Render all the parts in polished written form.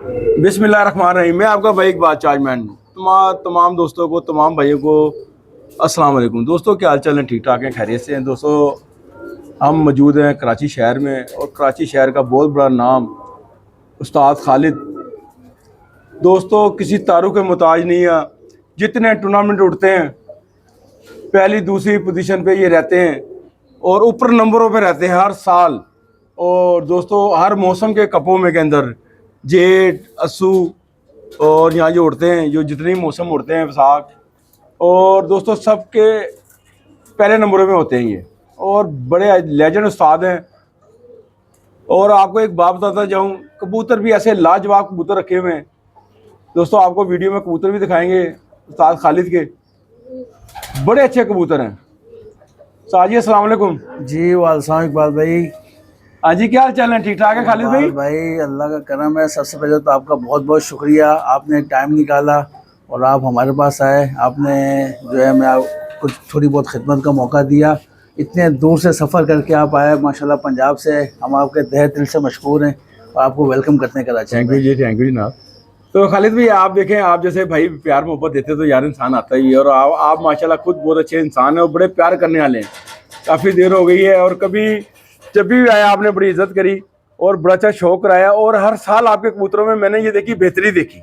बिस्मिल्लाहिर्रहमानिर्रहीम। मैं आपका भाई इकबाल चार्जमैन। तमाम दोस्तों को, तमाम भाइयों को अस्सलाम वालेकुम। दोस्तों क्या हाल चाल है? ठीक ठाक हैं, खैरियत से हैं। दोस्तों हम मौजूद हैं कराची शहर में, और कराची शहर का बहुत बड़ा नाम उस्ताद खालिद। दोस्तों किसी तारुफ के मोहताज नहीं है। जितने टूर्नामेंट उठते हैं पहली दूसरी पोजीशन पे ये रहते हैं और ऊपर नंबरों पे रहते हैं हर साल। और दोस्तों हर मौसम के कपों में के अंदर जेठ, अस्सू और यहाँ जो उड़ते हैं, जो जितने मौसम उड़ते हैं, वैसाख, और दोस्तों सबके पहले नंबरों में होते हैं ये, और बड़े लेजेंड उस्ताद हैं। और आपको एक बात बताता जाऊँ, कबूतर भी ऐसे लाजवाब कबूतर रखे हुए हैं। दोस्तों आपको वीडियो में कबूतर भी दिखाएंगे उस्ताद खालिद के, बड़े अच्छे कबूतर हैं। साजी अस्सलाम वालेकुम। जी वालेकुम इकबाल भाई। हाँ जी, क्या हाल चाल है? ठीक ठाक है खालिद भाई? भाई अल्लाह का करम है। सबसे पहले तो आपका बहुत बहुत शुक्रिया, आपने टाइम निकाला और आप हमारे पास आए। आपने जो है मैं कुछ थोड़ी बहुत खिदमत का मौका दिया। इतने दूर से सफ़र करके आप आए माशाल्लाह पंजाब से। हम आपके तहे दिल से मशकूर हैं और आपको वेलकम करते हैं Karachi. Thank you ji, thank you जनाब। तो खालिद भाई आप देखें, आप जैसे भाई प्यार मोहब्बत देते तो यार इंसान आता ही है, और आप माशाल्लाह खुद बहुत अच्छे इंसान हैं और बड़े प्यार करने वाले हैं। काफ़ी देर हो गई है और कभी जब भी आया आपने बड़ी इज्जत करी और बड़ा अच्छा शौक कराया। और हर साल आपके कबूतरों में मैंने ये देखी बेहतरी देखी,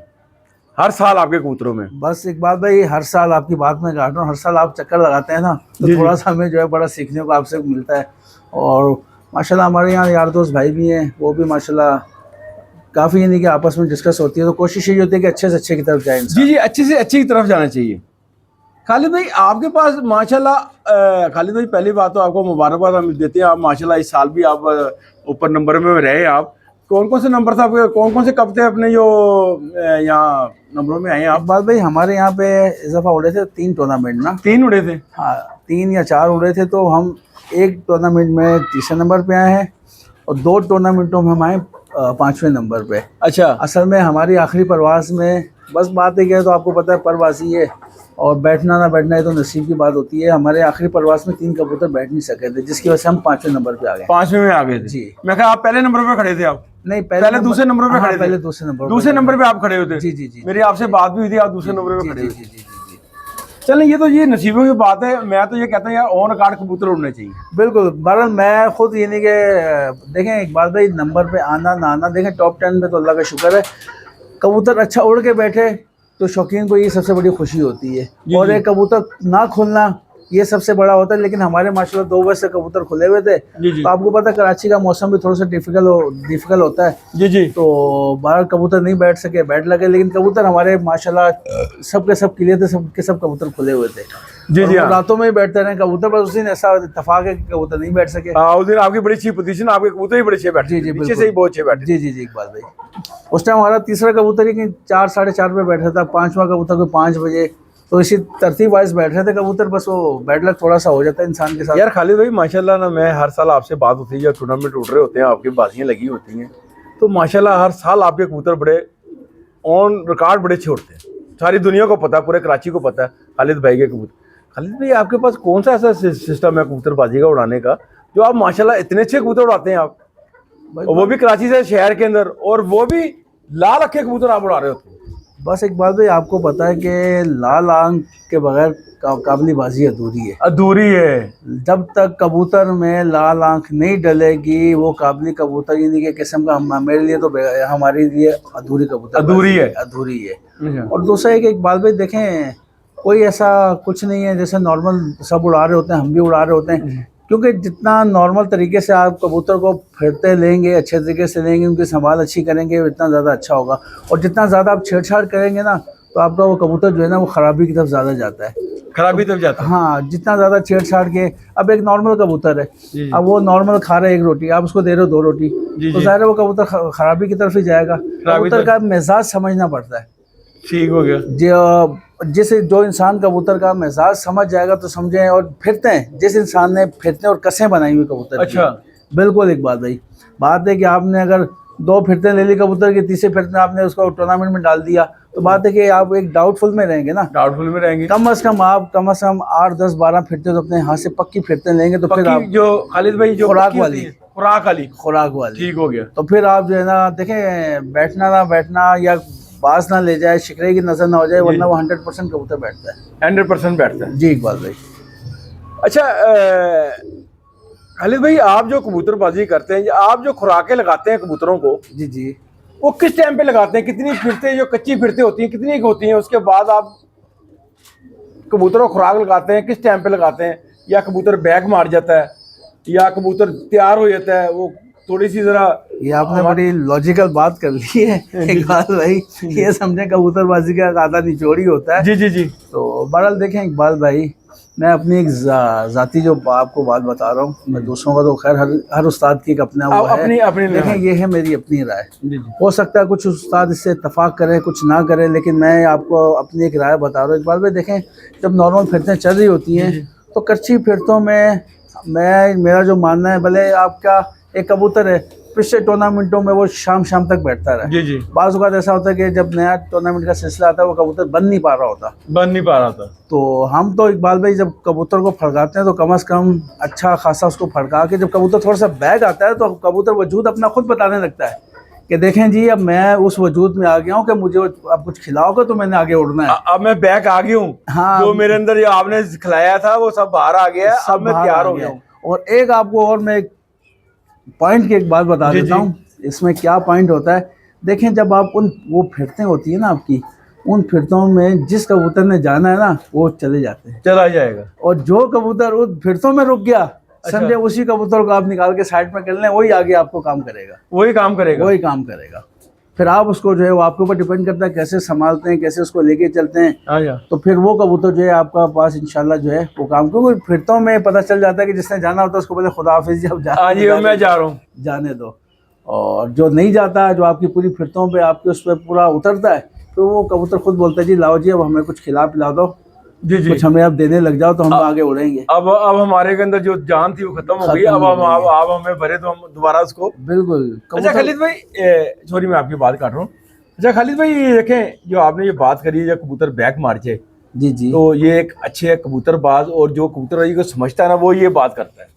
हर साल आपके कबूतरों में। बस इकबाल भाई हर साल आपकी बात में काट रहा हूँ, हर साल आप चक्कर लगाते हैं ना, तो थोड़ा सा हमें जो है बड़ा सीखने को आपसे मिलता है। और माशाल्लाह हमारे यहाँ यार दोस्त भाई भी हैं, वो भी माशाल्लाह काफ़ी यानी कि आपस में डिस्कस होती है, तो कोशिश यही होती है कि अच्छे से अच्छे की तरफ जाए। जी जी, अच्छे से अच्छी की तरफ जाना चाहिए। खालिद भाई आपके पास माशाल्लाह, खालिद भाई पहली बात तो आपको मुबारकबाद हम देते हैं। आप माशाल्लाह इस साल भी आप ऊपर नंबर में रहे। आप कौन कौन से नंबर था आपके, कौन कौन से कब थे अपने जो यहाँ नंबरों में आए आप? बात भाई हमारे यहाँ पे इस दफ़ा उड़े थे 3 टूर्नामेंट ना। 3 उड़े थे? हाँ 3 या 4 उड़े थे। तो हम एक टूर्नामेंट में तीसरे नंबर पे आए हैं और 2 टूर्नामेंटों में हम आए 5वें नंबर पे। अच्छा। असल में हमारी आखिरी परवाज़ में बस बात है क्या, तो आपको पता है परवाज़ी है और बैठना ना बैठना है तो नसीब की बात होती है। हमारे आखिरी परवाज़ में 3 कबूतर बैठ नहीं सके थे, जिसकी वजह से हम 5वें नंबर पे आ गए। 5वें में आ गए थे जी। मैं कहा आप पहले नंबर पे खड़े थे? आप नहीं पहले दूसरे नंबर पे खड़े थे? पहले दूसरे नंबर पे आप खड़े होते। जी जी जी, मेरी आपसे बात भी हुई थी, आप दूसरे नंबर पे खड़े जी हुए। जी जी जी। चलें, ये तो ये नसीबों की बात है। मैं तो ये कहता हूँ यार ऑन रिकॉर्ड कबूतर उड़ने चाहिए। बिल्कुल बहरहाल मैं खुद ये नहीं कि देखें एक बात भाई, नंबर पे आना ना आना, देखें टॉप 10 में तो अल्लाह का शुक्र है। कबूतर अच्छा उड़ के बैठे तो शौकीन को ये सबसे बड़ी खुशी होती है, और एक कबूतर ना खुलना ये सबसे बड़ा होता है। लेकिन हमारे माशाल्लाह 2 बजे से कबूतर खुले हुए थे। तो आपको पता है कराची का मौसम भी थोड़ा सा डिफिकल्ट होता है। जी जी। तो बाहर कबूतर नहीं बैठ सके, बैठ लगे, लेकिन कबूतर हमारे माशाल्लाह सबके सब क्लियर थे, सबके सब कबूतर खुले हुए थे। जी जी। रातों में ही बैठते रहे कबूतर, पर उस दिन ऐसा इत्तेफाक है कि कबूतर नहीं बैठ सके। उस दिन आपकी बड़ी अच्छी पोजीशन, आपके कबूतर ही बड़े अच्छे बैठे। जी जी, पीछे से ही बहुत अच्छे बैठे। जी जी जी इकबाल भाई। उस टाइम हमारा तीसरा कबूतर ही कि 4 साढ़े 4 पे बैठा था, 5वां कबूतर को 5 बजे। तो इसी तरतीब वाइज बैठ रहे थे कबूतर, बस वो बैड लक थोड़ा सा हो जाता है इंसान के साथ। यार खालिद भाई माशाल्लाह ना, मैं हर साल आपसे बात होती है, जब टूर्नामेंट उठ रहे होते हैं, आपकी बाजियाँ लगी होती हैं, तो माशाल्लाह हर साल आपके कबूतर बड़े ऑन रिकॉर्ड बड़े अच्छे उड़ते हैं। सारी दुनिया को पता है, पूरे कराची को पता है खालिद भाई के कबूतर। खालिद भाई आपके पास कौन सा ऐसा सिस्टम है कबूतरबाजी का उड़ाने का, जो आप माशाल्लाह इतने अच्छे कबूतर उड़ाते हैं आप, और वो भी कराची से शहर के अंदर, और वो भी लाल अखे कबूतर आप उड़ा रहे होते हैं? बस एक बात भाई आपको पता है कि लाल आंख के बगैर काबली बाजी अधूरी है। अधूरी है। जब तक कबूतर में लाल आंख नहीं डलेगी वो काबली कबूतर यानी कि किस्म का मेरे लिए तो हमारे लिए अधूरी कबूतर अधूरी है। अधूरी है। और दूसरा एक बात भाई देखें, कोई ऐसा कुछ नहीं है जैसे नॉर्मल सब उड़ा रहे होते हैं हम भी उड़ा रहे होते हैं, क्योंकि जितना नॉर्मल तरीके से आप कबूतर को फिरते लेंगे, अच्छे तरीके से लेंगे, उनकी संभाल अच्छी करेंगे, उतना ज़्यादा अच्छा होगा। और जितना ज़्यादा आप छेड़छाड़ करेंगे ना, तो आपका वो कबूतर जो है ना वो ख़राबी की तरफ ज़्यादा जाता है। खराबी तरफ जाता है। हाँ, जितना ज़्यादा छेड़छाड़ के, अब एक नॉर्मल कबूतर है, अब वो नॉर्मल खा रहा है 1 रोटी, आप उसको दे रहे हो 2 रोटी, तो ज़ाहिर है वो कबूतर ख़राबी की तरफ ही जाएगा। कबूतर का मिजाज समझना पड़ता है। ठीक हो गया। जो इंसान कबूतर का मिजाज समझ जाएगा तो समझें। और फिरते हैं, जिस इंसान ने फिरते और कसें बनाई हुई कबूतर। अच्छा। बिल्कुल एक बात भाई, बात है कि आपने अगर 2 फिरते ले ली कबूतर की, तीसरे फिरते आपने उसको टूर्नामेंट में डाल दिया, तो बात है कि आप एक डाउटफुल में रहेंगे ना। डाउटफुल में रहेंगे। कम से कम 8 10 12 फिरते तो अपने हाथ से पक्की फिरते लेंगे, तो फिर आप जो खालिद भाई जो खुराक वाली खुराक वाली, खुराक वाली। ठीक हो गया। तो फिर आप जो है ना देखें, बैठना ना बैठना या बाज ना ले जाए, शिकरे की नजर ना हो जाए, वरना वो 100% कबूतर बैठता है। 100% बैठता है जी इकबाल भाई। अच्छा खालिद भाई, आप जो कबूतरबाजी करते हैं, आप जो खुराकें लगाते हैं कबूतरों को, जी जी। वो किस टाइम पे लगाते हैं? कितनी फिरते जो कच्ची फिरते होती हैं कितनी होती हैं, उसके बाद आप कबूतरों को खुराक लगाते हैं किस टाइम पे लगाते हैं? या कबूतर बैग मार जाता है या कबूतर तैयार हो जाता है? वो थोड़ी सी जरा, ये आपने बड़ी लॉजिकल बात कर ली है इकबाल भाई। ये समझे कबूतरबाजी का आधा निचोड़ ही होता है। जी जी जी। तो बहरहाल देखें इकबाल भाई, मैं अपनी एक ज़ाती जो आपको बात बता रहा हूँ, मैं दूसरों का तो खैर हर उस्ताद की एक अपना वो है। अपनी देखें ये है मेरी अपनी राय। जी जी। हो सकता है कुछ उस्ताद इससे इत्तफाक करें कुछ ना करें, लेकिन मैं आपको अपनी एक राय बता रहा हूँ इकबाल भाई। देखें जब नॉर्मल फिरतें चल रही होती हैं तो कच्ची फिरतों में मेरा जो मानना है, भले आपका एक कबूतर है पिछले टूर्नामेंटों में वो शाम तक बैठता रहा। जी जी। बाज़ औक़ात ऐसा होता है कि जब नया टूर्नामेंट का सिलसिला आता है वो कबूतर बन नहीं पा रहा होता। तो हम तो इकबाल भाई जब कबूतर को फड़काते हैं तो कम से कम अच्छा खासा उसको फड़का के, जब कबूतर थोड़ा सा बैग आता है तो कबूतर वजूद अपना खुद बताने लगता है कि देखें जी अब मैं उस वजूद में आ गया हूँ कि मुझे अब कुछ खिलाओगे तो मैंने आगे उड़ना है। अब मैं बैक आ गया हूँ। हाँ, जो मेरे अंदर जो आपने खिलाया था वो सब बाहर आ गया है, अब मैं तैयार हो गया हूँ। और एक आपको और मैं पॉइंट की एक बात बता देता हूँ, इसमें क्या पॉइंट होता है। देखें जब आप वो फिरतें होती है ना आपकी, उन फिरतों में जिस कबूतर ने जाना है ना वो चले जाते हैं, चला जाएगा। और जो कबूतर उन फिरतों में रुक गया, समझे उसी कबूतर को आप निकाल के साइड में कर लें, वही आगे आपको काम करेगा, वही काम करेगा। फिर आप उसको जो है वो आपके ऊपर डिपेंड करता है कैसे संभालते हैं, कैसे उसको लेके चलते हैं। तो फिर वो कबूतर जो है आपका पास इंशाल्लाह जो है वो काम, क्योंकि फिरतों में पता चल जाता है कि जिसने जाना होता है उसको बोले खुदा हाफिज़ जी, अब मैं जा रहा हूँ, जाने दो। और जो नहीं जाता है, जो आपकी पूरी फिरतों पे आपके उस पर पूरा उतरता है, तो वो कबूतर खुद बोलता है जी लाओ जी अब हमें कुछ खिला पिला दो, जी जी, कुछ हमें अब देने लग जाओ तो हम आगे उड़ेंगे। अब हमारे के अंदर जो जान थी वो खत्म हो गई, अब हमें भरे तो हम दोबारा उसको। बिल्कुल। अच्छा खालिद भाई, सॉरी मैं आपकी बात काट रहा हूँ। अच्छा खालिद भाई, देखें जो आपने ये बात करी है कबूतर बैक मार जाए, जी जी, तो ये एक अच्छे कबूतरबाज और जो कबूतरबाजी को समझता है ना वो ये बात करता है,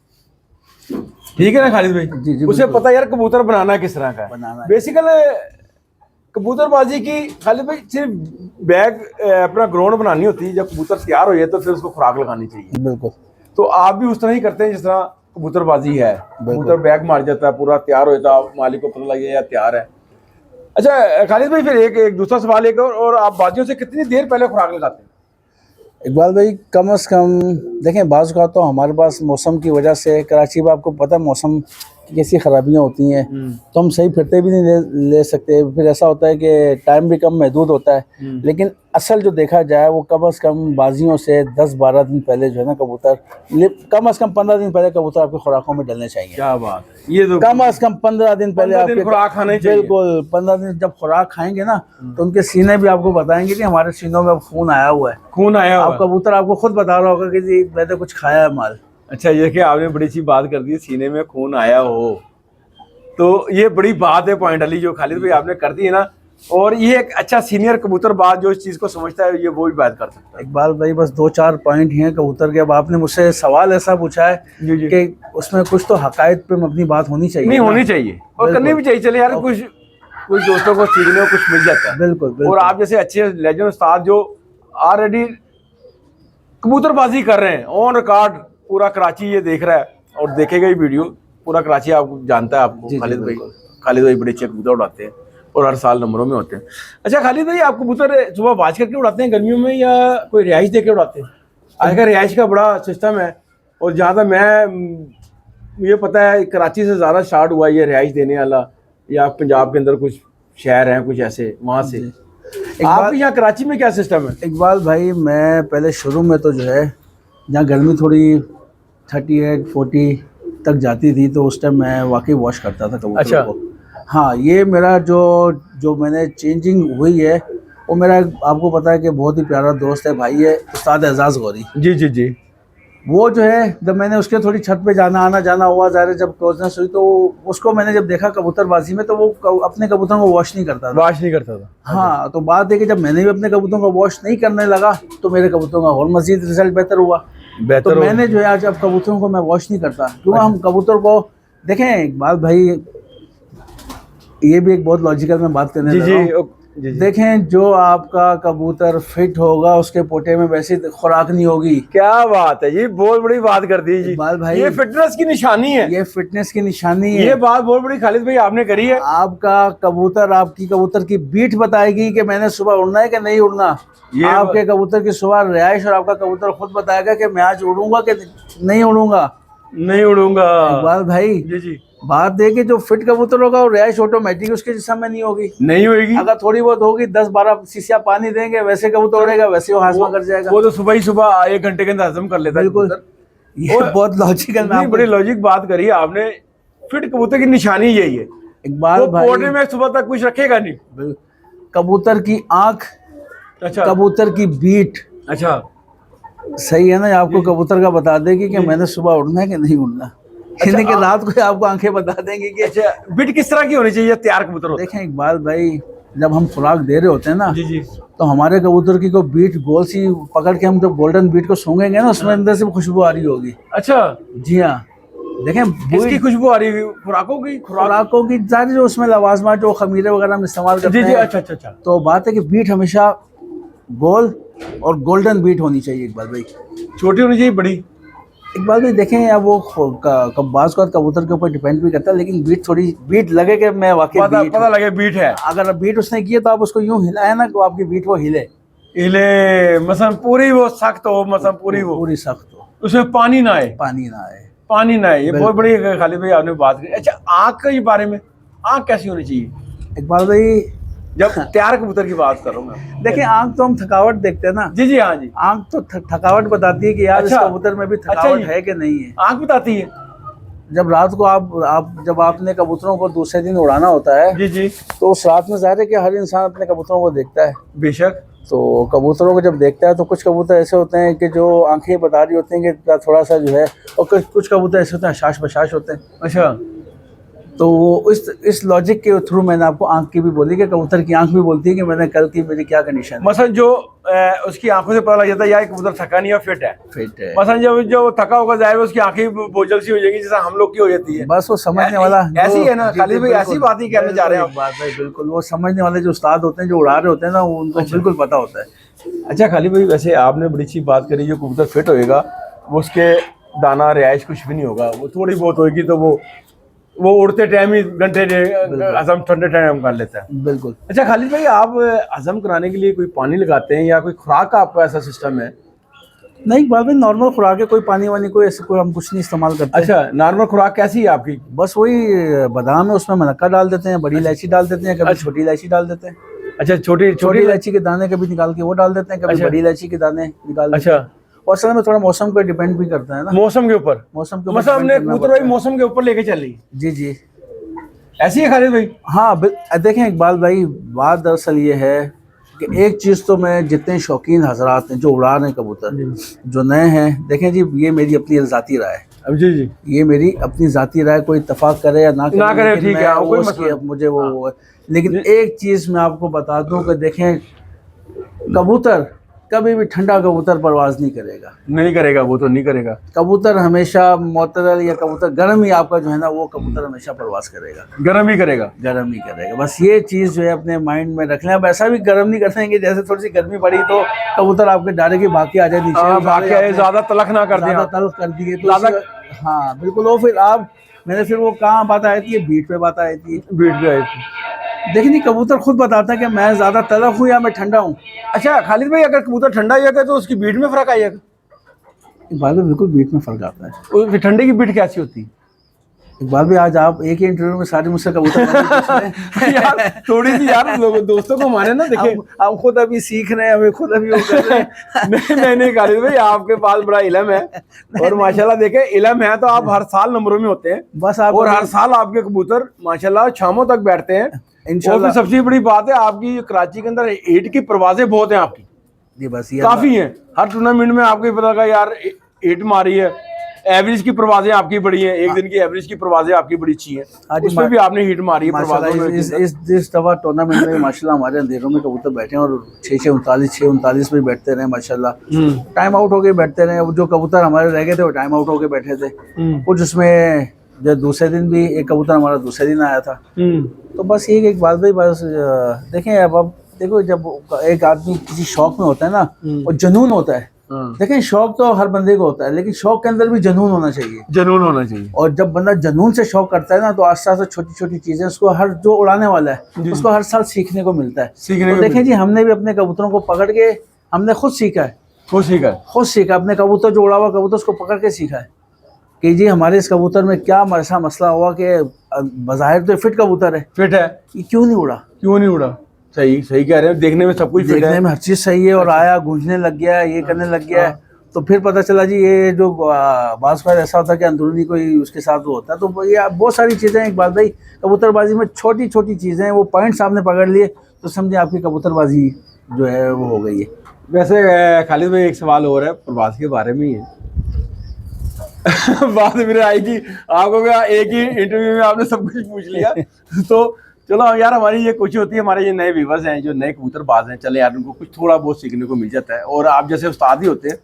ठीक है ना खालिद भाई? जी जी। उसे पता यार कबूतर बनाना किस तरह का है। बेसिकल कबूतरबाजी की खालिद भाई सिर्फ बैग अपना ग्राउंड बनानी होती है, जब कबूतर तैयार हो जाए तो फिर उसको खुराक लगानी चाहिए। बिल्कुल। तो आप भी उस तरह ही करते हैं जिस तरह कबूतरबाजी है, कबूतर बैग मार जाता है, पूरा तैयार हो जाता है, मालिक को पता लग गया तैयार है। अच्छा खालिद भाई, फिर एक दूसरा सवाल एक और आप बाजियों से कितनी देर पहले खुराक लगाते हैं? इकबाल भाई कम से कम देखें, बाज़ का तो हमारे पास मौसम की वजह से, कराची में आपको पता है मौसम की कैसी ख़राबियाँ होती हैं, तो हम सही फिरते भी नहीं ले सकते। फिर ऐसा होता है कि टाइम भी कम महदूद होता है, लेकिन असल जो देखा जाए वो कम से कम बाजियों से 10-12 दिन पहले जो है ना कबूतर, कम से कम 15 दिन पहले कबूतर आपकी खुराकों में डलने चाहिए। क्या बात है, ये तो कम से कम 15 दिन पहले आपके खुराक खाने चाहिए। बिल्कुल, 15 दिन जब खुराक खाएंगे ना तो उनके सीने भी आपको बताएंगे कि हमारे सीनों में खून आया हुआ है, आप कबूतर आपको खुद बता रहा होगा कि जी मैंने कुछ खाया है माल। अच्छा, ये कि आपने बड़ी सी बात कर दी, सीने में खून आया हो, तो ये बड़ी बात है पॉइंट अली जो खालिद भाई आपने कर दी है ना। और ये एक अच्छा सीनियर कबूतरबाज जो इस चीज़ को समझता है, ये वो भी बात कर सकता है। इकबाल भाई बस 2-4 पॉइंट हैं कबूतर के। अब आपने मुझसे सवाल ऐसा पूछा है कि उसमें कुछ तो हकायत पे अपनी बात होनी चाहिए, नहीं होनी चाहिए और करनी भी चाहिए। चले यार, कुछ दोस्तों को सीखने को कुछ मिल जाता है। बिल्कुल। और आप जैसे अच्छे लेजेंड उस्ताद जो ऑलरेडी कबूतरबाजी कर रहे हैं ऑन रिकॉर्ड, पूरा कराची ये देख रहा है और देखेगा ही वीडियो, पूरा कराची आपको जानता है आपको। खालिद भाई बड़े अच्छे कबूतर उड़ाते हैं और हर साल नंबरों में होते हैं। अच्छा खालिद भाई, आप कबूतर सुबह बाज करके उड़ाते हैं गर्मियों में या कोई रिहाइश दे के उड़ाते हैं? आजकल रिहाइश का बड़ा सिस्टम है, और जहाँ तक मुझे पता है कराची से ज़्यादा स्टार्ट हुआ ये रिहाइश देने वाला, या पंजाब के अंदर कुछ शहर हैं कुछ ऐसे वहाँ से। आप यहाँ कराची में क्या सिस्टम है? इकबाल भाई मैं पहले शुरू में तो जो है जहाँ गर्मी थोड़ी 38-40 तक जाती थी तो उस टाइम मैं वाकई वॉश करता था कबूतरों को। हाँ, ये मेरा जो मैंने चेंजिंग हुई है वो मेरा, आपको पता है कि बहुत ही प्यारा दोस्त है, भाई है, उस्ताद एजाज गौरी। जी जी जी। वो जो है जब मैंने उसके थोड़ी छत पे आना जाना हुआ, ज़ाहिर जब क्लोजनेस हुई तो उसको मैंने जब देखा कबूतरबाजी में तो वो अपने कबूतरों को वॉश नहीं करता था। हाँ, तो बात है कि जब मैंने भी अपने कबूतरों को वॉश नहीं करने लगा तो मेरे कबूतरों का और मजीद रिजल्ट बेहतर हुआ। तो मैंने जो है आज अब कबूतरों को मैं वॉश नहीं करता, क्योंकि हम कबूतर को देखें इकबाल भाई, ये भी एक बहुत लॉजिकल में बात करने जी लगा जी हूं। जी जी। देखें जो आपका कबूतर फिट होगा उसके पोटे में वैसी खुराक नहीं होगी। क्या बात है जी, बहुत बड़ी बात कर दी जी। इकबाल भाई, ये फिटनेस की निशानी है, ये फिटनेस की निशानी है। ये बात बहुत बड़ी खालिद भाई आपने करी है। आपका कबूतर, आपकी कबूतर की बीट बताएगी कि मैंने सुबह उड़ना है कि नहीं उड़ना। ये आपके कबूतर की सुबह रिहाइश और आपका कबूतर खुद बताएगा कि मैं आज उड़ूंगा कि नहीं उड़ूंगा। नहीं उड़ूंगा। इकबाल भाई, जी जी। बात है कि जो फिट कबूतर होगा वो रिहाइश ऑटोमेटिक उसके जिस्म में नहीं होगी। नहीं होगी। अगर थोड़ी बहुत होगी, 10-12 शीशियां पानी देंगे, वैसे कबूतर उड़ेगा, वैसे वो हाजमा कर जाएगा। वो तो सुबह ही सुबह 1 घंटे के अंदर हजम कर लेता है बिल्कुल, कबूतर। ये बहुत लॉजिकल में इतनी बड़ी लॉजिक बात करी है आपने। फिट कबूतर की निशानी यही है, इकबाल वो भाई। पोटे में सुबह तक कुछ रखेगा नहीं। कबूतर की आंख, अच्छा कबूतर की बीट अच्छा। सही है ना, आपको कबूतर का बता देगी कि मैंने सुबह उड़ना है कि नहीं उड़ना। यानी कि रात को आपको आंखें बता देंगी कि अच्छा, बिट किस तरह की होनी चाहिए तैयार कबूतर होता देखें इकबाल भाई, जब हम खुराक दे रहे होते हैं ना, है? जी जी। तो हमारे कबूतर की को बीट गोल सी पकड़ के हम जब गोल्डन बीट को सूंघेंगे ना, उसमें अंदर से खुशबू आ रही होगी। अच्छा, जी हाँ, देखें किसकी खुशबू आ रही है? खुराकों की? खुराकों की सारी जो उसमें लवाजमा जो खमीरे वगैरह हम इस्तेमाल करते जी जी। हैं। अच्छा अच्छा अच्छा। तो बात है कि बीट हमेशा गोल और गोल्डन बीट होनी चाहिए इकबाल भाई। छोटी होनी चाहिए बड़ी? इकबाल भाई देखें, अब वो बाज़ का कबूतर के ऊपर डिपेंड भी करता है, लेकिन बीट लगे कि मैं वाकई बीट पता लगे बीट है। अगर बीट उसने की है तो आप उसको यूं हिलाए ना कि आपकी बीट वो हिले। हिले मसलन पूरी वो सख्त हो, मसलन पूरी सख्त हो, उसमें पानी ना आए। पानी ना आए। पानी ना आए, ये बहुत बड़ी खालिद भाई आपने बात की। अच्छा, आँख के बारे में, आँख कैसी होनी चाहिए इकबाल भाई, जब तैयार कबूतर की बात कर रहा हूँ मैं? देखिए आंख तो हम थकावट देखते हैं ना। जी जी हाँ जी। आंख तो थकावट बताती है कि यार अच्छा, इस कबूतर में भी थकावट है कि नहीं है। आँख बताती है। जब रात को आप जब आपने कबूतरों को दूसरे दिन उड़ाना होता है, जी जी। तो उस रात में जाहिर है कि हर इंसान अपने कबूतरों को देखता है। बेशक। तो कबूतरों को जब देखता है तो कुछ कबूतर ऐसे होते हैं कि जो आंखें बता रही होती हैं कि थोड़ा सा जो है, और कुछ कबूतर ऐसे होते हैं हशाश बशाश होते हैं। अच्छा, तो वो इस लॉजिक के थ्रू मैंने आपको आंख की भी बोली कि कबूतर की आंख भी बोलती है कि मैंने कल की मेरी क्या कंडीशन है। मसलन जो उसकी आंखों से पता लग जाता है यार कबूतर थका नहीं है, फिट है। फिट है। मसलन जो थका होगा जाहिर है उसकी आंखें बोझल सी हो जाएगी, जैसा हम लोग की हो जाती है। बस वो समझने वाला ऐसी है ना खालिद भाई, ऐसी बात ही कहना चाह रहे हैं आप। बात भाई बिल्कुल, वो समझने वाले जो उस्ताद होते हैं जो उड़ा रहे होते हैं ना, उनको बिल्कुल पता होता है। अच्छा खालिद भाई, वैसे आपने बड़ी अच्छी बात करी, जो कबूतर फिट होएगा वो उसके दाना रिहाइश कुछ भी नहीं होगा, वो थोड़ी बहुत होगी तो वो उड़ते टाइम ही घंटे हजम ठंडे टाइम कर लेता है। बिल्कुल। अच्छा खालिद भाई, आप हजम कराने के लिए कोई पानी लगाते हैं या कोई खुराक का आपका ऐसा सिस्टम है? नहीं बात भाई, नॉर्मल खुराक है, कोई पानी वानी कोई ऐसे कोई हम कुछ नहीं इस्तेमाल करते। अच्छा, नॉर्मल खुराक कैसी है आपकी? बस वही बादाम है, उसमें मनक्का डाल देते हैं, बड़ी इलायची डाल देते हैं, कभी छोटी इलायची डाल देते हैं। अच्छा, छोटी इलायची के दाने कभी निकाल के वो डाल देते हैं, कभी बड़ी इलायची के दाने निकाल देते हैं। अच्छा, और असल में थोड़ा मौसम पे डिपेंड भी करता है ना। मौसम के ऊपर? मौसम के मतलब हमने कबूतर भाई मौसम के ऊपर लेके चल रही जी जी। ऐसी है खालिद भाई? हाँ देखें इकबाल भाई, बात दरअसल ये है कि एक चीज़ तो मैं, जितने शौकीन हजरात हैं जो उड़ा रहे हैं कबूतर, जो नए हैं, देखें जी ये मेरी अपनी ज़ाती राय है। अब जी जी, ये मेरी अपनी ज़ाती राय, कोई इत्तेफाक करे या ना करे ठीक है, कोई मसला मुझे वो। लेकिन एक चीज़ मैं आपको बता दूं कि देखें, कबूतर कभी भी ठंडा कबूतर परवाज़ नहीं करेगा। नहीं करेगा, वो तो नहीं करेगा। कबूतर हमेशा मोतदल, या कबूतर गर्म ही आपका जो है ना, वो कबूतर हमेशा परवाज़ करेगा, गर्म ही करेगा। गर्म ही करेगा। बस ये चीज़ जो है अपने माइंड में रख लें। अब ऐसा भी गर्म नहीं कर देंगे जैसे थोड़ी सी गर्मी पड़ी तो कबूतर आपके डारे की बाकी आ जाए नीचे, ज़्यादा तलख ना कर दिया, ज़्यादा तल्ख कर दिए तो हाँ बिल्कुल। वो फिर आप मैंने फिर वो कहाँ बात आई थी, बीट पे बात आई थी, बीट पे आई थी। देखिए नहीं, कबूतर खुद बताता है कि मैं ज़्यादा तलख हूँ या मैं ठंडा हूँ। अच्छा खालिद भाई, अगर कबूतर ठंडा आएगा तो उसकी बीट में फर्क आएगा? इकबाल भाई बिल्कुल बीट में फ़र्क आता है। उसकी ठंडे की बीट कैसी होती है? इकबाल भाई आज आप एक ही इंटरव्यू में सारे मुझसे कबूतर यार थोड़ी सी यार दोस्तों को माने ना। देखिए हम खुद अभी सीख रहे हैं, हमें खुद अभी वो कर रहे हैं। नहीं खालिद भाई, आपके पास बड़ा इल्म है और माशाल्लाह देखे इल्म है तो आप हर साल नंबरों में होते हैं बस आप, और हर साल आपके कबूतर माशाल्लाह शामों तक बैठते हैं। और फिर सबसे बड़ी बात है आपकी कराची के अंदर 8 की परवाजें बहुत हैं आपकी, ये बस ये काफी हैं। हर टूर्नामेंट में आपको पता लगा यार 8 मारी है। एवरेज की परवाजें आपकी बड़ी हैं, एक दिन की एवरेज की परवाजें आपकी बड़ी अच्छी हैं, उसमें भी आपने हिट मारी है परवाजों में। इस दफा टूर्नामेंट में माशाल्लाह हमारे अंधेरों में कबूतर बैठे हैं और 6-39 में बैठते रहे माशाल्लाह। टाइम आउट होके बैठते रहे, जो कबूतर हमारे रह गए थे वो टाइम आउट होके बैठे थे। कुछ उसमें जो दूसरे दिन भी एक कबूतर हमारा दूसरे दिन आया था। तो बस ये एक बात भाई, बस देखें अब देखो, जब एक आदमी किसी शौक में होता है ना, और जुनून होता है, देखें शौक तो हर बंदे को होता है, लेकिन शौक के अंदर भी जुनून होना चाहिए, जुनून होना चाहिए। और जब बंदा जुनून से शौक करता है ना, तो आस्ते आस्ते छोटी छोटी चीजें उसको, हर जो उड़ाने वाला है उसको हर साल सीखने को मिलता है। सीखने तो को देखें जी, हमने भी अपने कबूतरों को पकड़ के हमने खुद सीखा है, खुद सीखा अपने कबूतर, जो उड़ा हुआ कबूतर उसको पकड़ के सीखा है कि जी हमारे इस कबूतर में क्या ऐसा मसला हुआ कि बज़ाहिर तो फिट कबूतर है, फिट है, ये क्यों नहीं उड़ा। सही सही कह रहे हैं, देखने में सब कुछ फिट है, देखने में हर चीज़ सही है, और आया गूंजने लग गया, ये करने लग गया है। तो फिर पता चला जी ये जो बाज़ बार ऐसा होता है कि अंदरूनी कोई उसके साथ वो होता है। तो ये बहुत सारी चीज़ें एक बात भाई, कबूतरबाजी में छोटी छोटी चीज़ें, वो पॉइंट्स आपने पकड़ लिए तो समझे आपकी कबूतरबाजी जो है वो हो गई है। वैसे खालिद भाई एक सवाल और है, प्रवास के बारे में ही है। बात मेरे आई कि आपको क्या एक ही इंटरव्यू में आपने सब कुछ पूछ लिया। तो चलो यार, हमारी ये कोशिश होती है, हमारे ये नए व्यूवर्स हैं जो नए कबूतरबाज हैं, चले यार उनको कुछ थोड़ा बहुत सीखने को मिल जाता है। और आप जैसे उस्ताद ही होते हैं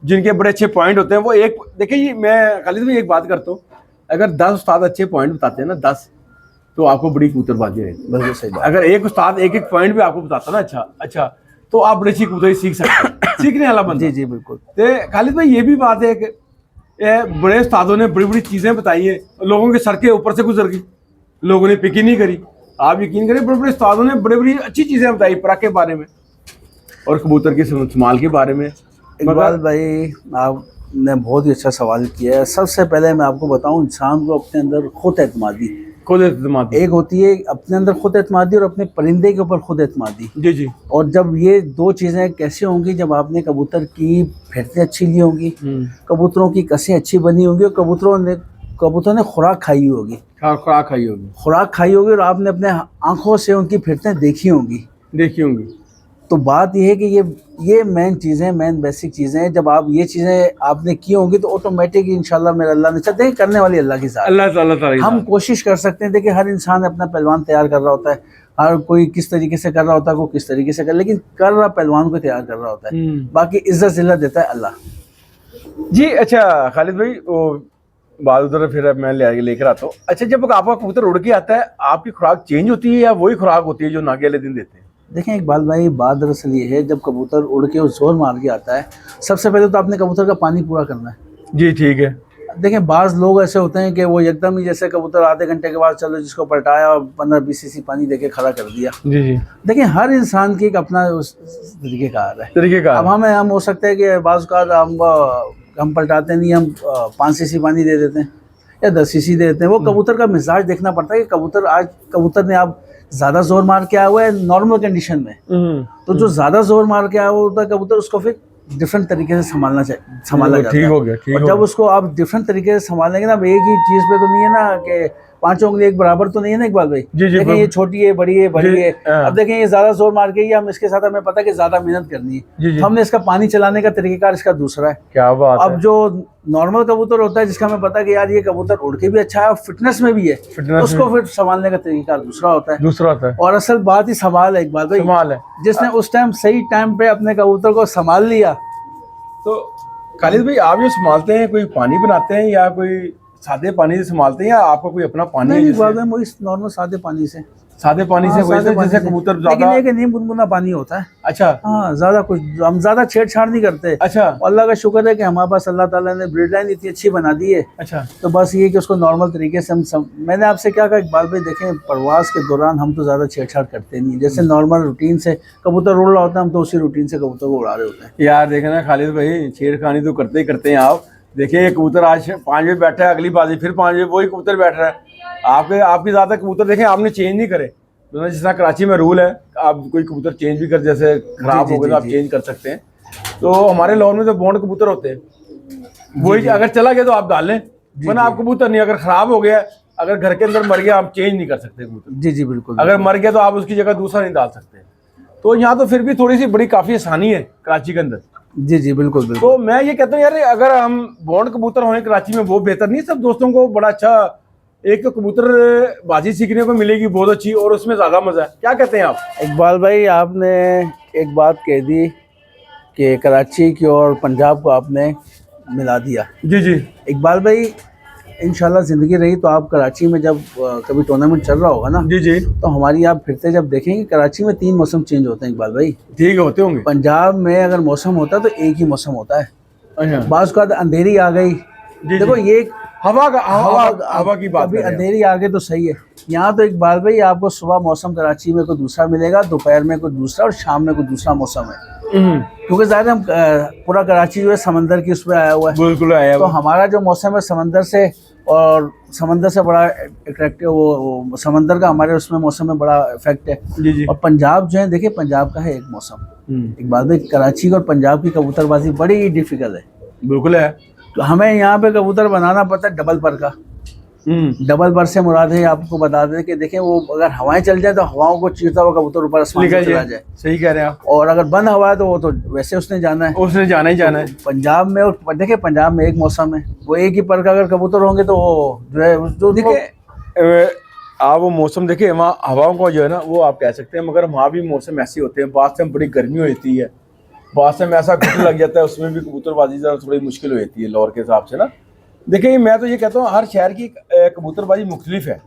जिनके बड़े अच्छे पॉइंट होते हैं, वो एक देखिए, मैं खालिद भाई एक बात करता हूँ, अगर 10 उस्ताद अच्छे पॉइंट बताते हैं ना, 10, तो आपको बड़ी कबूतरबाजी है। बिल्कुल सही बात। अगर एक उस्ताद एक एक पॉइंट भी आपको बताता ना, अच्छा तो आप बड़ी अच्छी कबूतरी सीख सकते हैं। सीखने वाला बंदा। जी जी बिल्कुल। तो खालिद भाई ये भी बात है कि बड़े उस्तादों ने बड़ी बड़ी चीजें बताई है, लोगों के सर के ऊपर से गुजर गई, लोगों ने पिक ही नहीं करी। आप यकीन करें, बड़े बड़े उस्तादों ने बड़ी बड़ी अच्छी चीजें बताई पराग के बारे में और कबूतर के इस्तेमाल के बारे में। इकबाल भाई, आपने बहुत ही अच्छा सवाल किया है। सबसे पहले मैं आपको बताऊं, इंसान को अपने अंदर खुद एतमादी एक होती है, अपने अंदर खुद एतमादी और अपने परिंदे के ऊपर खुद एतमादी। जी जी। और जब ये दो चीज़ें कैसे होंगी, जब आपने कबूतर की फिरतें अच्छी ली होंगी, कबूतरों की कसें अच्छी बनी होंगी, और कबूतरों ने खुराक खाई होगी, खुराक खाई होगी, और आपने अपने आंखों से उनकी फिरतें देखी होंगी। तो बात यह है कि ये मेन चीज़ें, मेन बेसिक चीज़ें हैं। जब आप ये चीज़ें आपने की होंगी तो ऑटोमेटिक इंशाल्लाह मेरा अल्लाह ने चाहते हैं, करने वाली अल्लाह की ज़ात, अल्लाह ताला हम कोशिश कर सकते हैं। देखिए हर इंसान अपना पहलवान तैयार कर रहा होता है, हर कोई किस तरीके से कर रहा होता है, कोई किस तरीके से कर, लेकिन कर रहा पहलवान को तैयार कर रहा होता है। बाकी इज्जत जिल्लत देता है अल्लाह। जी अच्छा खालिद भाई, वो बात उधर फिर मैं लेकर आता हूँ। अच्छा, जब आपका कबूतर उड़ के आता है, आपकी खुराक चेंज होती है या वही खुराक होती है जो नागे वाले दिन देते हैं? देखें इकबाल भाई, बात दरअसल ये है, जब कबूतर उड़ के और जोर मार के आता है, सबसे पहले तो आपने कबूतर का पानी पूरा करना है। जी ठीक है। देखें बाज़ लोग ऐसे होते हैं कि वो एकदम ही, जैसे कबूतर आधे घंटे के बाद चलो जिसको पलटाया और 15-20 सीसी पानी देके खड़ा कर दिया। जी जी। देखें हर इंसान की एक अपना उस तरीके का है। अब हम हो सकते हैं कि बाज़ का हम पलटाते नहीं, हम 5 सीसी पानी दे देते हैं या 10 सीसी दे देते हैं। वो कबूतर का मिजाज देखना पड़ता है कि कबूतर ने आप ज़्यादा जोर मार के आया हुआ है नॉर्मल कंडीशन में, तो जो ज़्यादा जोर मार के आया हुआ होता है कबूतर, उसको फिर डिफरेंट तरीके से संभाला जाता है। ठीक हो गया। और जब उसको आप डिफरेंट तरीके से संभालेंगे ना, अब एक ही चीज़ पे तो नहीं है ना कि पांचों उंगली एक बराबर तो नहीं है ना इकबाल भाई। देखें ये छोटी है, बड़ी है। अब देखें ये ज्यादा जोर मार के, हम इसके साथ हमें पता है कि ज्यादा मेहनत करनी है, तो हमने इसका पानी चलाने का तरीकेकार इसका दूसरा है। क्या बात अब जो नॉर्मल कबूतर होता है जिसका हमें पता है कि यार ये कबूतर उड़ के भी अच्छा है और फिटनेस में भी है, उसको फिर संभालने का तरीकेकार दूसरा होता है। और असल बात ही संभाल है इकबाल भाई, संभाल है। जिसने उस टाइम सही टाइम पे अपने कबूतर को संभाल लिया। तो खालिद भाई, आप जो संभालते हैं, कोई पानी बनाते हैं या कोई सादे पानी से संभालते हैं, या आपका कोई अपना पानी है? नहीं, वही नॉर्मल सादे पानी से जैसे कबूतर लेकिन ये कि नीम गुनगुना पानी होता है। अच्छा। हाँ, ज्यादा कुछ हम ज्यादा छेड़छाड़ नहीं करते। अच्छा। अल्लाह का शुक्र है कि हमारे पास अल्लाह ताला ने ब्रीड लाइन इतनी अच्छी बना दी है। अच्छा। तो बस ये कि उसको नॉर्मल तरीके से मैंने आपसे क्या कहा इकबाल भाई, देखें प्रवास के दौरान हम तो ज्यादा छेड़छाड़ करते नहीं, जैसे नॉर्मल रूटीन से कबूतर उड़ रहा होता है, हम तो उसी रूटीन से कबूतर को उड़ा रहे होते हैं। यार देखे ना खालिद भाई, छेड़खानी तो करते ही करते हैं आप। देखिए कबूतर आज 5 बजे बैठा है, अगली बाजी फिर 5 बजे वही कबूतर बैठ रहा है। आपकी ज़्यादा कबूतर देखें आपने चेंज नहीं करे, तो जिस तरह कराची में रूल है, आप कोई कबूतर चेंज भी कर, जैसे खराब हो गए तो आप चेंज कर सकते हैं। तो हमारे लाहौर में तो बॉन्ड कबूतर होते हैं, वही अगर चला गया तो आप डाल लें, वरना आप कबूतर नहीं, अगर खराब हो गया, अगर घर के अंदर मर गया, आप चेंज नहीं कर सकते कबूतर। जी बिल्कुल। अगर मर गया तो आप उसकी जगह दूसरा नहीं डाल सकते। तो यहाँ तो फिर भी थोड़ी सी बड़ी काफ़ी आसानी है कराची के अंदर। जी बिल्कुल। तो मैं ये कहता हूँ यार, अगर हम बॉन्ड कबूतर हों कराची में, वो बेहतर नहीं? सब दोस्तों को बड़ा अच्छा एक तो कबूतर बाजी सीखने को मिलेगी बहुत अच्छी, और उसमें ज़्यादा मज़ा है। क्या कहते हैं आप? इकबाल भाई, आपने एक बात कह दी कि कराची की और पंजाब को आपने मिला दिया। जी जी। इकबाल भाई, इंशाल्लाह ज़िंदगी रही तो आप कराची में जब कभी टूर्नामेंट चल रहा होगा ना, जी जी, तो हमारी आप फिरते जब देखेंगे कराची में 3 मौसम चेंज होते हैं इकबाल भाई। ठीक है, होते होंगे। पंजाब में अगर मौसम होता है तो एक ही मौसम होता है। अच्छा, बाज़ का अंधेरी आ गई, जी देखो जी। ये हवा की बात कभी कर रहे हैं। अंधेरी आ गई तो सही है। यहाँ तो इकबाल भाई आपको सुबह मौसम कराची में कोई दूसरा मिलेगा, दोपहर में कोई दूसरा और शाम में कोई दूसरा मौसम है। क्योंकि ज़ाहिर हम पूरा कराची जो है समंदर की उसमें आया हुआ है, बिल्कुल आया तो हमारा जो मौसम है समंदर से, और समंदर से बड़ा अट्रैक्टिव वो समंदर का हमारे उसमें मौसम में बड़ा इफेक्ट है। जी जी। और पंजाब जो है, देखिए पंजाब का है एक मौसम। इकबाल भाई कराची और पंजाब की कबूतरबाजी बड़ी डिफिकल्ट है। बिल्कुल है। तो हमें यहाँ पे कबूतर बनाना पड़ता है डबल पर का। डबल पर से मुराद है, आपको बता दें कि देखें वो अगर हवाएं चल जाए तो हवाओं को चीरता हुआ कबूतर ऊपर आसमान में चला जाए। सही कह रहे हैं आप। और अगर बंद हवा है तो वो तो वैसे उसने जाना है, उसने जाना ही जाना है। पंजाब में, और देखिए पंजाब में एक मौसम है, वो एक ही पर का अगर कबूतर होंगे तो वो जो है जो देखिए आप वो मौसम देखिए, वहाँ हवाओं का जो है ना वो आप कह सकते हैं, मगर वहाँ भी मौसम ऐसे होते हैं। बाद में बड़ी गर्मी हो जाती है, बाद में ऐसा घुटने लग जाता है, उसमें भी कबूतरबाजी ज़रा थोड़ी मुश्किल हो जाती है लाहौर के हिसाब से ना। देखिए मैं तो ये कहता हूँ हर शहर की कबूतरबाजी मुख्तलिफ है।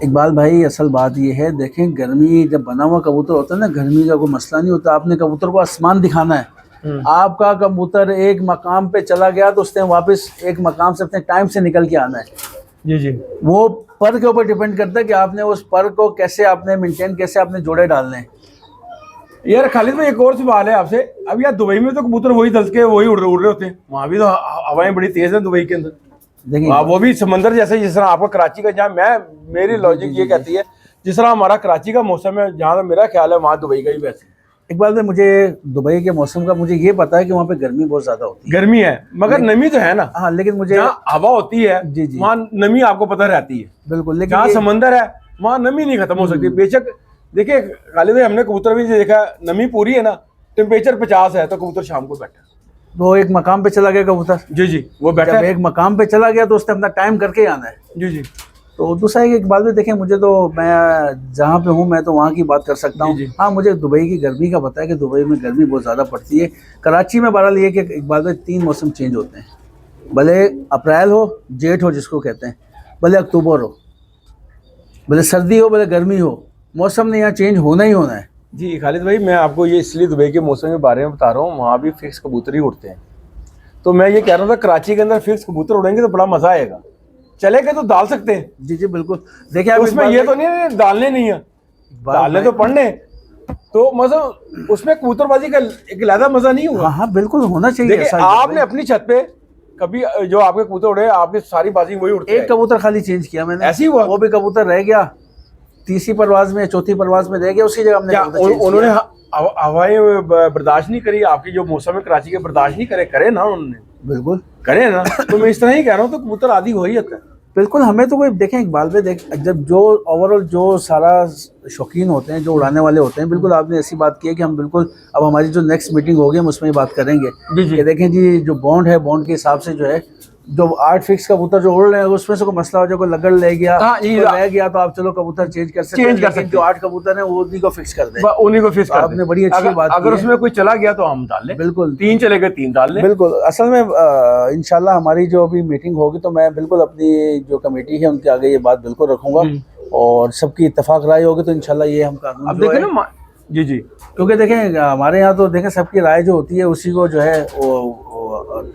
इकबाल भाई असल बात ये है, देखें गर्मी जब बना हुआ कबूतर होता है ना, गर्मी का कोई मसला नहीं होता। आपने कबूतर को आसमान दिखाना है। आपका कबूतर एक मकाम पे चला गया तो उसने वापस एक मकाम से अपने टाइम से निकल के आना है। जी जी। वो पर के ऊपर डिपेंड करता है कि आपने उस पर को कैसे आपने मेंटेन, कैसे आपने जोड़े डालने हैं। यार खालिद भाई एक और सवाल है आपसे। अब यार दुबई में तो कबूतर वही दल के वही उड़ रहे होते हैं, वहाँ भी तो हवाएं बड़ी तेज हैं दुबई के अंदर। देखिए वो भी समंदर जैसे, जिस तरह आपका कराची का, जहाँ मेरी लॉजिक ये कहती है जिस तरह हमारा कराची का मौसम है, जहाँ तक मेरा ख्याल है वहाँ दुबई का ही वैसे। इकबाल भाई मुझे दुबई के मौसम का मुझे ये पता है कि वहाँ पे गर्मी बहुत ज्यादा होती है। गर्मी है मगर नमी तो है ना। हाँ लेकिन मुझे जहाँ हवा होती है जी जी वहाँ नमी आपको पता रहती है। बिल्कुल, लेकिन जहाँ समंदर है वहाँ नमी नहीं खत्म हो सकती। बेशक देखिए खालिद भाई, हमने कबूतर भी देखा, नमी पूरी है ना, टेम्परेचर 50 है तो कबूतर शाम को बैठा, वो एक मकाम पे चला गया कबूतर। जी जी, वो बैठा जब एक मकाम पे चला गया तो उसने अपना टाइम करके आना है। जी जी। तो दूसरा एक बात भी देखें, मुझे तो मैं जहाँ पे हूँ मैं तो वहाँ की बात कर सकता हूँ। हाँ मुझे दुबई की गर्मी का पता है कि दुबई में गर्मी बहुत ज़्यादा पड़ती है। कराची में बहरहाल ये कि इकबाल भाई 3 मौसम चेंज होते हैं, भले अप्रैल हो, जेठ हो जिसको कहते हैं, भले अक्टूबर हो, भले सर्दी हो, भले गर्मी हो, मौसम ने यहाँ चेंज होना ही होना है। जी खालिद भाई, मैं आपको ये इसलिए दुबई के मौसम के बारे में बता रहा हूँ, वहाँ भी फिक्स कबूतर ही उड़ते हैं। तो मैं ये कह रहा था कराची के अंदर फिक्स कबूतर उड़ेंगे तो बड़ा मज़ा आएगा। चलेगा तो डाल सकते हैं। जी जी बिल्कुल। देखिए उसमें ये तो नहीं है डालने नहीं है, डालने तो पढ़ने, तो मज़ा उसमें कबूतरबाजी का एक अलग मज़ा नहीं हुआ। हाँ बिल्कुल होना चाहिए। देखिए आपने अपनी छत पे कभी जो आपके कबूतर उड़े, आपकी सारी बाजी वही उड़ते हैं। एक कबूतर खाली चेंज किया मैंने, ऐसे ही हुआ, वो भी कबूतर रह गया, तीसरी परवाज में, चौथी परवाज में रह गया, उसी जगह हमने उन्होंने हवाएं बर्दाश्त नहीं करी, आपकी जो मौसम है कराची के बर्दाश्त नहीं करे ना उन्होंने। बिल्कुल करे ना, तो मैं इस तरह ही कह रहा हूँ, तो कबूतर आदि हो ही जाता है। बिल्कुल। हमें तो कोई देखें इकबाल भाई, देख जब जो ओवरऑल जो सारा शौकीन होते हैं, जो उड़ाने वाले होते हैं, बिल्कुल आपने ऐसी बात की है कि हम बिल्कुल अब हमारी जो नेक्स्ट मीटिंग होगी हम उसमें बात करेंगे कि देखें जी जो बॉन्ड है, बॉन्ड के हिसाब से जो है, जो 8 फिक्स कबूतर जो उड़ रहे हैं उसमें से कोई मसला हो जाए, कोई लगड़ ले गया, रह गया, तो आप चलो कबूतर चेंज कर सकते हैं। जो 8 कबूतर हैं वो उन्हीं को फिक्स कर दें, उन्हीं को फिक्स कर दें। आपने बड़ी अच्छी बात, अगर उसमें कोई चला गया तो हम डाल लें। बिल्कुल 3 चले गए 3 डाल लें। बिल्कुल। असल में इंशाल्लाह हमारी जो अभी मीटिंग होगी तो मैं बिल्कुल अपनी जो कमेटी है उनके आगे ये बात बिल्कुल रखूंगा, और सबकी इत्तेफाक राय होगी तो इंशाल्लाह ये हम कानून अब देखें ना। जी जी। क्योंकि देखें हमारे यहाँ तो देखें सबकी राय जो होती है उसी को जो है वो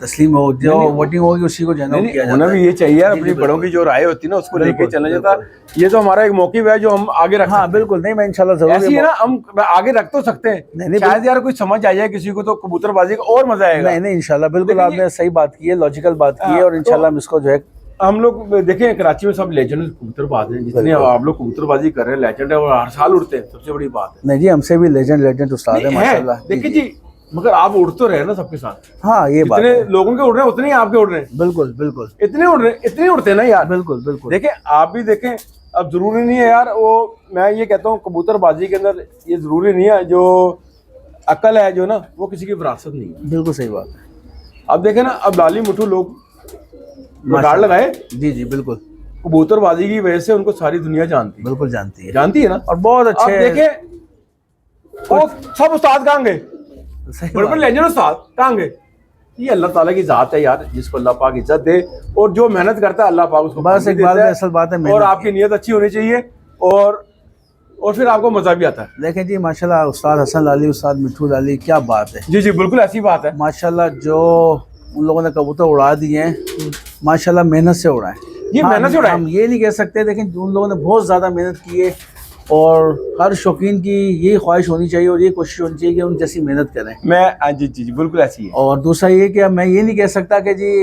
तस्लीम हो, जो वोटिंग होगी उसी को जो है किया जाता है। भी ये चाहिए अपनी बड़ों की जो राय होती है ना उसको लेके चलना जाता है। ये तो हमारा एक मौक़िफ़ है जो हम आगे रख। हाँ बिल्कुल। नहीं मैं इंशाल्लाह जरूर ऐसी है ना, हम आगे रख तो सकते हैं, शायद यार कुछ समझ आ जाए किसी को तो कबूतरबाजी का और मजा आएगा। नहीं इंशाल्लाह बिल्कुल आपने सही बात की है, लॉजिकल बात की है, और इंशाल्लाह हम इसको जो है, हम लोग देखें कराची में सब लेजेंड कबूतरबाज हैं, जितने आप लोग कबूतरबाजी कर रहे हैं लेजेंड है, और हर साल उड़ते हैं, सबसे बड़ी बात है। नहीं जी हमसे भी लेजेंड उस्ताद है माशाल्लाह। देखिए जी, मगर आप उड़ तो रहे हैं ना सबके साथ। हाँ ये बात इतने लोगों के उड़ रहे हैं उतने ही आपके उड़ रहे हैं। बिल्कुल बिल्कुल। इतने उड़ रहे, इतने उड़ते हैं ना यार। बिल्कुल बिल्कुल। देखें आप भी देखें, अब जरूरी नहीं है यार, वो मैं ये कहता हूँ कबूतरबाजी के अंदर ये जरूरी नहीं है, जो अकल है जो ना वो किसी की विरासत नहीं है। बिल्कुल सही बात है। अब देखें ना, अब लाली मुठू लोग रिकॉर्ड लगाए। जी जी बिल्कुल। कबूतरबाजी की वजह से उनको सारी दुनिया जानती है। बिल्कुल जानती है ना, और बहुत अच्छे। अब देखें वो सब उस्ताद कहाँ गए, बड़े लेजेंड उस्ताद कहाँ गए? ये अल्लाह ताला की जात है यार, जिसको अल्लाह पाक इज्जत दे और जो मेहनत करता है अल्लाह पाक उसको बस फल भी इकबाल देता भाई है। असल बात है और मेहनत आपकी नीयत अच्छी होनी चाहिए और फिर आपको मजा भी आता है। देखें जी माशाल्लाह उस्ताद हसन लाली, उस्ताद मिठू लाली, क्या बात है जी जी बिल्कुल ऐसी बात है। माशाल्लाह। जो उन लोगों ने कबूतर उड़ा दिए हैं माशाल्लाह मेहनत से उड़ाए। ये मेहनत से उड़ाए। हम ये नहीं कह सकते, लेकिन उन लोगों ने बहुत ज़्यादा मेहनत की है और हर शौकीन की ये ख्वाहिश होनी चाहिए और ये कोशिश होनी चाहिए कि उन जैसी मेहनत करें। मैं जी जी जी बिल्कुल ऐसी है। और दूसरा ये कि अब मैं ये नहीं कह सकता कि जी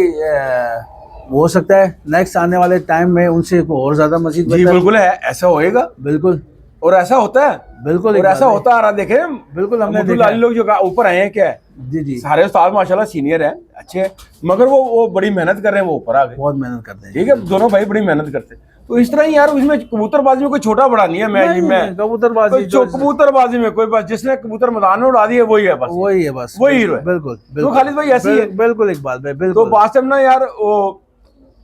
हो सकता है नेक्स्ट आने वाले टाइम में उनसे और ज़्यादा मजीद जी बेहतर। बिल्कुल है, ऐसा होएगा बिल्कुल और ऐसा होता है, बिल्कुल और एक ऐसा बात है। होता आ रहा। देखे बिल्कुल हमने अब्दुल देखा अली है। लोग जो ऊपर आए हैं क्या है, जी जी सारे उस्ताद माशाल्लाह सीनियर हैं, अच्छे हैं, मगर वो बड़ी मेहनत कर रहे हैं, वो ऊपर आ गए। बहुत मेहनत करते हैं। ठीक है, दोनों भाई बड़ी मेहनत करते हैं। तो इस तरह ही यार उसमें कबूतरबाजी में कोई छोटा बड़ा नहीं है। मैं कबूतरबाजी कबूतरबाजी में कोई बस जिसने कबूतर मैदान में उड़ा दिए वही है, बस वही है, बस वही हीरो है। बिल्कुल तो बिल्कुल खालिद भाई ऐसी है। बिल्कुल इकबाल भाई तो बिल्कुल। वास्तव में ना यार वो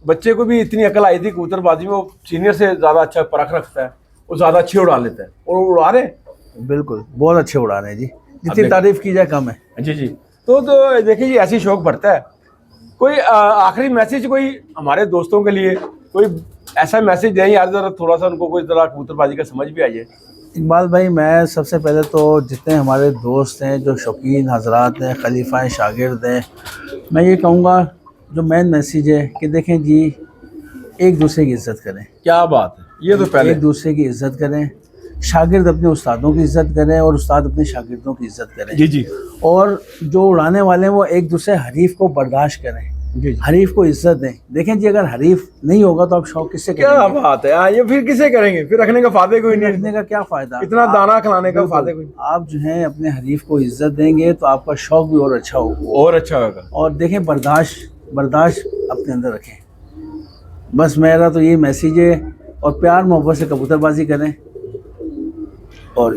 बच्चे को भी इतनी अकल आई थी कबूतरबाजी में, वो सीनियर से ज्यादा अच्छा परख रखता है, वो ज्यादा अच्छी उड़ा लेता है और उड़ा रहे हैं। बिल्कुल बहुत अच्छे उड़ा रहे हैं जी, जितनी देखिए। तारीफ की जाए कम है। जी जी। तो देखिए जी ऐसी शौक बढ़ता है। कोई आखिरी मैसेज कोई हमारे दोस्तों के लिए कोई ऐसा मैसेज दें यार, जरा थोड़ा सा उनको कोई तरह कबूतरबाजी का समझ भी आ जाए। इकबाल भाई मैं सबसे पहले तो जितने हमारे दोस्त हैं जो शौकीन हजरात हैं, खलीफा हैं, शागिर्द हैं, मैं ये कहूँगा जो मेन मैसेज है कि देखें जी एक दूसरे की इज़्ज़त करें। क्या बात है, ये तो पहले एक दूसरे की इज़्ज़त करें, शागिर्द अपने उस्तादों की इज़्ज़त करें और उस्ताद अपने शागिर्दों की इज़्ज़त करें। जी जी और जो उड़ाने वाले हैं वो एक दूसरे हरीफ को बर्दाश्त करें, जी। हरीफ को इज्जत दें। देखें जी अगर हरीफ नहीं होगा तो आप शौक किससे क्या करेंगे? बात है, हाँ, ये फिर किसे करेंगे, फिर रखने का फायदे कोई नहीं, रखने का क्या फायदा, इतना दाना खिलाने का बिल्कुल, फायदे कोई। आप जो है अपने हरीफ को इज्जत देंगे तो आपका शौक भी और अच्छा होगा। और अच्छा होगा। और देखें बर्दाश्त अपने अंदर रखें। बस मेरा तो ये मैसेज है। और प्यार मोहब्बत से कबूतरबाजी करें और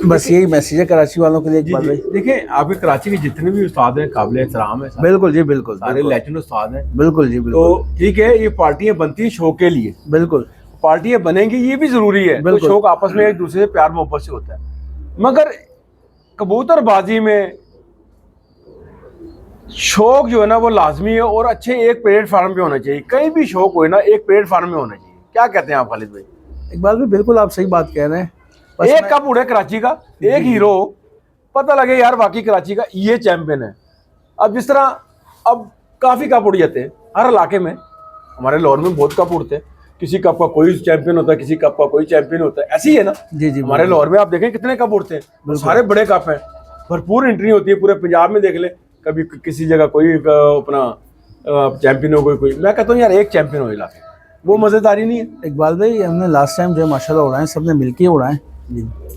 बस यही मैसेज है कराची वालों के लिए। जी इकबाल जी। भाई देखिए आपके कराची के जितने भी उस्ताद हैं काबिल एहतराम है, बिल्कुल जी बिल्कुल सारे लेजेंड उस्ताद हैं। बिल्कुल जी तो बिल्कुल ठीक है, ये पार्टियां बनती हैं शौक के लिए, बिल्कुल पार्टियां बनेंगी ये भी जरूरी है। तो बिल्कुल। शौक आपस में एक दूसरे से प्यार मोहब्बत से होता है, मगर कबूतरबाजी में शौक जो है ना वो लाजमी है और अच्छे एक प्लेटफार्म पे होना चाहिए। कहीं भी शौक हो ना एक प्लेटफार्म में होना चाहिए। क्या कहते हैं आप खालिद भाई? इकबाल भाई बिल्कुल आप सही बात कह रहे हैं। बस एक मैं- कप उड़े कराची का, एक हीरो, पता लगे यार वाकई कराची का ये चैंपियन है। अब जिस तरह अब काफी कप उड़ जाते हैं हर इलाके में, हमारे लाहौर में बहुत कप उड़ते हैं, किसी कप का कोई चैंपियन होता है, किसी कप का कोई चैंपियन होता है, ऐसी है ना। जी जी हमारे लाहौर में आप देखें कितने कप उड़ते हैं, सारे बड़े कप हैं, भरपूर एंट्री होती है। पूरे पंजाब में देख ले, कभी किसी जगह कोई अपना चैंपियन हो, कोई मैं कहता हूँ यार एक चैंपियन हो इलाके, वो मजेदारी नहीं है। इकबाल भाई हमने लास्ट टाइम जो है माशाल्लाह उड़ाएं, सबने मिलके उड़ाएं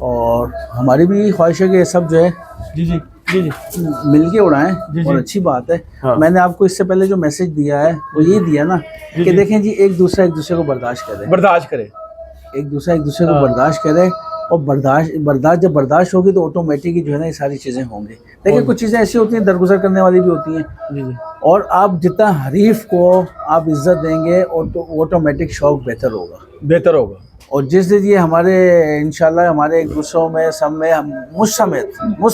और हमारी भी ख्वाहिश है कि ये सब जो है जी जी जी जी मिलके उड़ाएं जी। और अच्छी बात है। हाँ। मैंने आपको इससे पहले जो मैसेज दिया है वो ये दिया ना कि देखें जी एक दूसरे को बर्दाश्त करें, बर्दाश्त करे, एक दूसरे को हाँ। बर्दाश्त करें। और बर्दाश्त जब बर्दाश्त होगी तो ऑटोमेटिक जो है ना ये सारी चीज़ें होंगी। देखिए कुछ चीज़ें ऐसी होती हैं दरगुजर करने वाली भी होती हैं, जी जी और आप जितना हरीफ को आप इज्जत देंगे ऑटोमेटिक शौक बेहतर होगा। बेहतर होगा। और जिस दिन ये हमारे इंशाल्लाह हमारे एक दूसरों में सब में हम मुझ समेत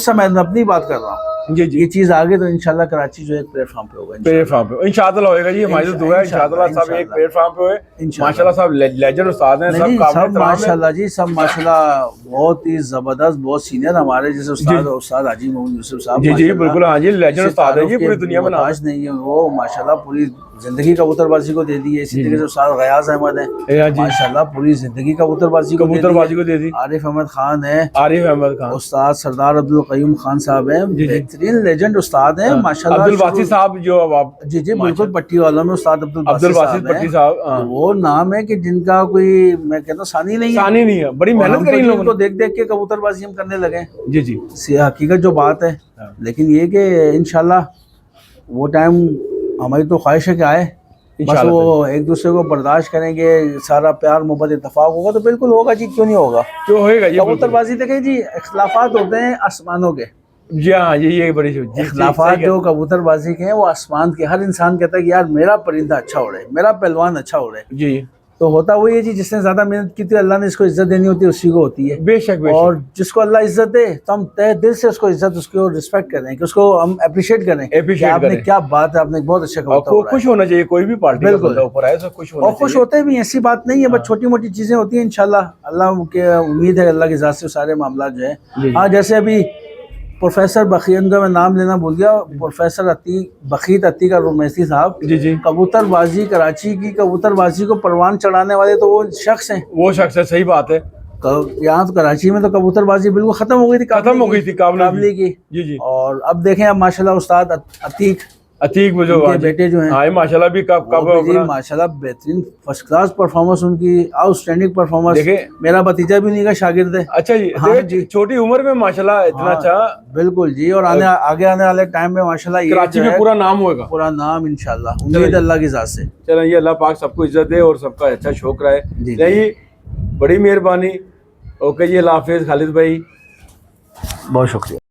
मैं अपनी बात कर रहा हूँ, जी जी ये चीज़ आगे तो इंशाल्लाह कराची जो है एक प्लेटफॉर्म पे होगा। प्लेटफॉर्म पे इंशाअल्लाह होएगा जी। हमारी तो दुआ है इंशाअल्लाह सब एक प्लेटफॉर्म पे होए। माशाल्लाह सब लेजेंड उस्ताद हैं, सब नहीं काबिल सब एहतराम हैं। माशाल्लाह जी, सब माशाल्लाह बहुत ही ज़बरदस्त, बहुत सीनियर हमारे जैसे उस्ताद हाजी मोहम्मद यूसुफ साहब। जी जी बिल्कुल, हाँ जी लेजेंड उस्ताद है जी, पूरी दुनिया में नाम आज नहीं है वो माशाल्लाह, पूरी जिंदगी कबूतरबाजी को दे दी है। इसी तरीके से उस्ताद गयास अहमद है माशाल्लाह, पूरी जिंदगी कबूतरबाजी को दे दी। आरिफ अहमद खान है, आरिफ अहमद खान, उस्ताद सरदार अब्दुल कयूम खान साहब हैं, बेहतरीन लेजेंड उस्ताद हैं माशाल्लाह। अब्दुल बासी साहब जो आप जी जी बिल्कुल, पट्टी वालों में उस्ताद अब्दुल बासी पट्टी साहब, तो वो नाम है कि जिनका कोई मैं कहता हूँ सानी नहीं है, बड़ी मेहनत करी इन लोगों को देख के कबूतरबाजी हम करने लगे। जी जी हकीकत जो बात है, लेकिन ये कि इंशाल्लाह वो टाइम हमारी तो ख्वाहिश है कि आए, बस वो एक दूसरे को बर्दाश्त करेंगे, सारा प्यार मोहब्बत इत्तेफाक होगा तो बिल्कुल होगा जी, क्यों नहीं होगा, क्यों होएगा। ये कबूतरबाजी देखें जी इख्तिलाफात होते हैं आसमानों के, जी हाँ ये बड़ी इख्तिलाफात जो कबूतरबाजी के हैं वो आसमान के, हर इंसान कहता है कि यार मेरा परिंदा अच्छा उड़े, मेरा पहलवान अच्छा उड़े, जी तो होता वही है जी, जिसने ज्यादा मेहनत की थी अल्लाह ने इसको इज्जत देनी होती है, उसी को होती है। बेशक बेशक। और जिसको अल्लाह इज्जत दे तो हम तहे दिल से उसको इज्जत, उसको रिस्पेक्ट करें, कि उसको हम अप्रिशिएट करें कि आपने करें। क्या बात है, आपने बहुत अच्छा और कबूतर उड़ाया। खुश होना चाहिए, कोई भी पार्टी का बिल्कुल। बंदा ऊपर आए तो खुश होना और खुश चाहिए। होते भी हैं, ऐसी बात नहीं है, बस छोटी मोटी चीजें होती हैं। इंशाल्लाह अल्लाह के उम्मीद है अल्लाह की ज़ात से सारे मामला जो है। जी। हाँ, जैसे अभी प्रोफेसर बखी, उनका मैं नाम लेना भूल गया, प्रोफेसर बखीत अतीक रुमैसी साहब, जी जी। कबूतरबाजी, कराची की कबूतरबाजी को परवान चढ़ाने वाले तो वो शख्स हैं। वो शख्स है, सही बात है। यहाँ तो कराची में तो कबूतरबाजी बिल्कुल खत्म हो गई थी, खत्म हो गई थी काबली की। जी जी। और अब देखें, अब माशाल्लाह उस्ताद अतीक वो जो उनके बेटे जो हैं, हाँ माशाल्लाह भी कब वो भी जी अपना माशाल्लाह बेहतरीन फर्स्ट क्लास परफॉर्मेंस, उनकी आउटस्टैंडिंग परफॉर्मेंस। देखे, मेरा भतीजा भी उन्हीं का शागिर्द है। अच्छा जी। हाँ देखे, जी। छोटी उम्र में माशाल्लाह इतना हाँ, अच्छा। बिल्कुल जी। और आगे आने वाले टाइम में माशाल्लाह ये कराची जो में है पूरा नाम होगा। पूरा नाम इंशाल्लाह, उम्मीद अल्लाह की ज़ात से। चलो ये अल्लाह पाक सबको इज्जत दे और सबका अच्छा शौक रहे। जी, नहीं, बड़ी मेहरबानी। ओके जी, अल्लाह हाफिज़ खालिद भाई, बहुत शुक्रिया।